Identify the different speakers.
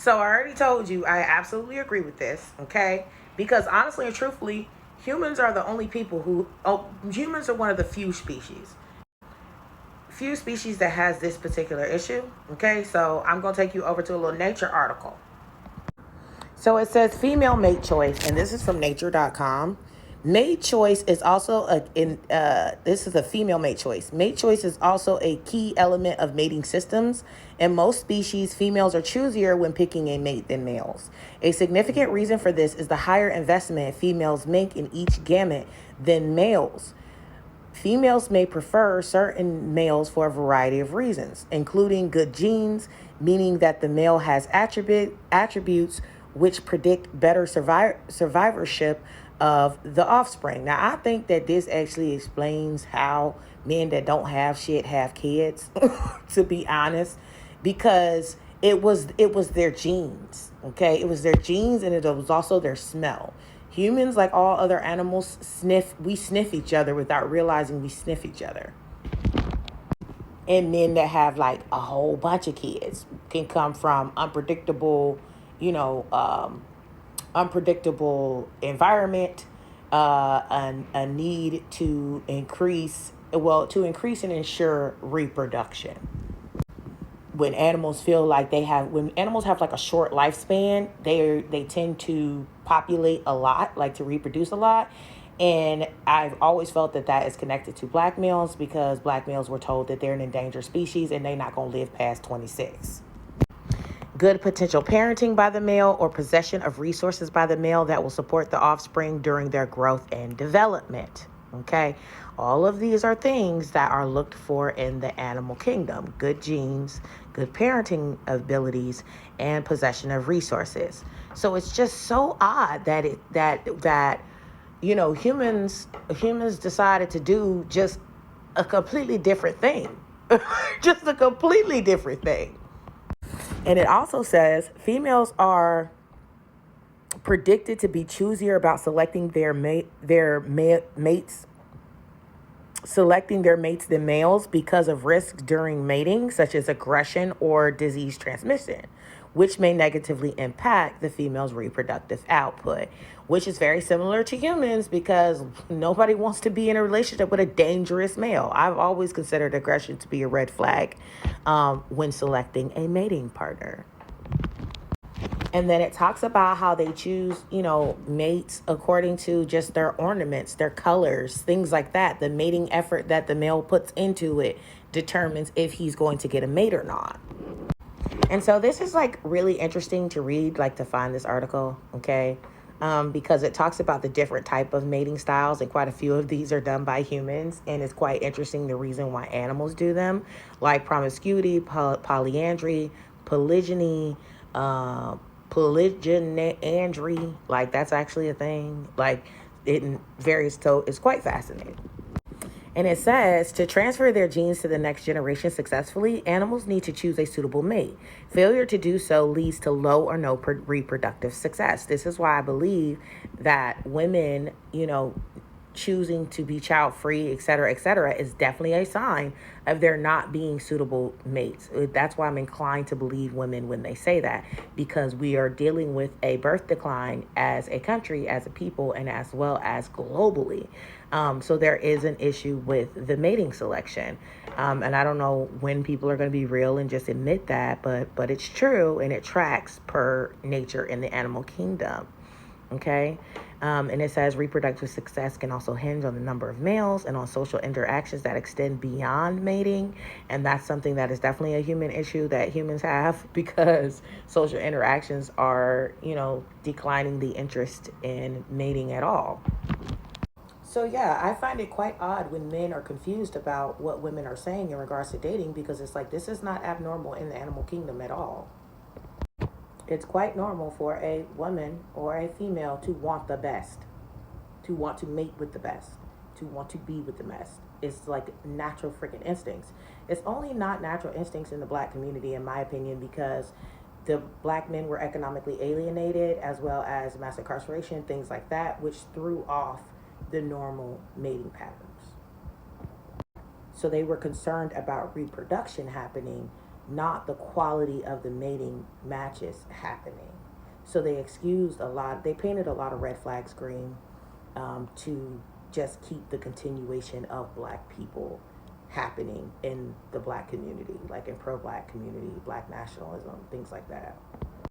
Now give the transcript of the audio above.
Speaker 1: So I already told you I absolutely agree with this, okay? Because honestly and truthfully, humans are the only people who, humans are one of the few species that has this particular issue, okay? So I'm going to take you over to a little nature article. So it says female mate choice, and this is from nature.com. Mate choice is also this is a female mate choice. Mate choice is also a key element of mating systems. In most species, females are choosier when picking a mate than males. A significant reason for this is the higher investment females make in each gamete than males. Females may prefer certain males for a variety of reasons, including good genes, meaning that the male has attributes which predict better survivorship of the offspring. Now, I think that this actually explains how men that don't have shit have kids, to be honest, because it was their genes, okay? It was their genes, and it was also their smell. Humans, like all other animals, we sniff each other without realizing we sniff each other. And men that have like a whole bunch of kids can come from unpredictable, you know, unpredictable environment, a need to increase and ensure reproduction. When animals have like a short lifespan, they tend to populate a lot, like to reproduce a lot. And I've always felt that that is connected to black males, because black males were told that they're an endangered species and they're not going to live past 26. Good potential parenting by the male, or possession of resources by the male that will support the offspring during their growth and development. Okay, all of these are things that are looked for in the animal kingdom: good genes, good parenting abilities, and possession of resources. So it's just so odd that humans decided to do just a completely different thing. Just a completely different thing. And it also says females are predicted to be choosier about selecting their mates than males because of risks during mating, such as aggression or disease transmission, which may negatively impact the female's reproductive output, which is very similar to humans, because nobody wants to be in a relationship with a dangerous male. I've always considered aggression to be a red flag when selecting a mating partner. And then it talks about how they choose, mates according to just their ornaments, their colors, things like that. The mating effort that the male puts into it determines if he's going to get a mate or not. And so this is like really interesting to read, like to find this article, okay? Because it talks about the different type of mating styles, and quite a few of these are done by humans. And it's quite interesting the reason why animals do them, like promiscuity, polyandry, polygyny, polygyandry. Like that's actually a thing. Like it varies, so it's quite fascinating. And it says to transfer their genes to the next generation successfully, animals need to choose a suitable mate. Failure to do so leads to low or no reproductive success. This is why I believe that women, choosing to be child free, et cetera, is definitely a sign of there not being suitable mates. That's why I'm inclined to believe women when they say that, because we are dealing with a birth decline as a country, as a people, and as well as globally. So there is an issue with the mating selection. And I don't know when people are going to be real and just admit that, but it's true, and it tracks per nature in the animal kingdom. Okay. And it says reproductive success can also hinge on the number of males and on social interactions that extend beyond mating. And that's something that is definitely a human issue that humans have, because social interactions are, declining the interest in mating at all. So yeah, I find it quite odd when men are confused about what women are saying in regards to dating, because it's like this is not abnormal in the animal kingdom at all. It's quite normal for a woman or a female to want the best, to want to mate with the best, to want to be with the best. It's like natural freaking instincts. It's only not natural instincts in the black community, in my opinion, because the black men were economically alienated, as well as mass incarceration, things like that, which threw off the normal mating patterns. So they were concerned about reproduction happening not the quality of the mating matches happening. So they excused a lot, they painted a lot of red flags green, to just keep the continuation of black people happening in the black community, like in pro-black community, black nationalism, things like that.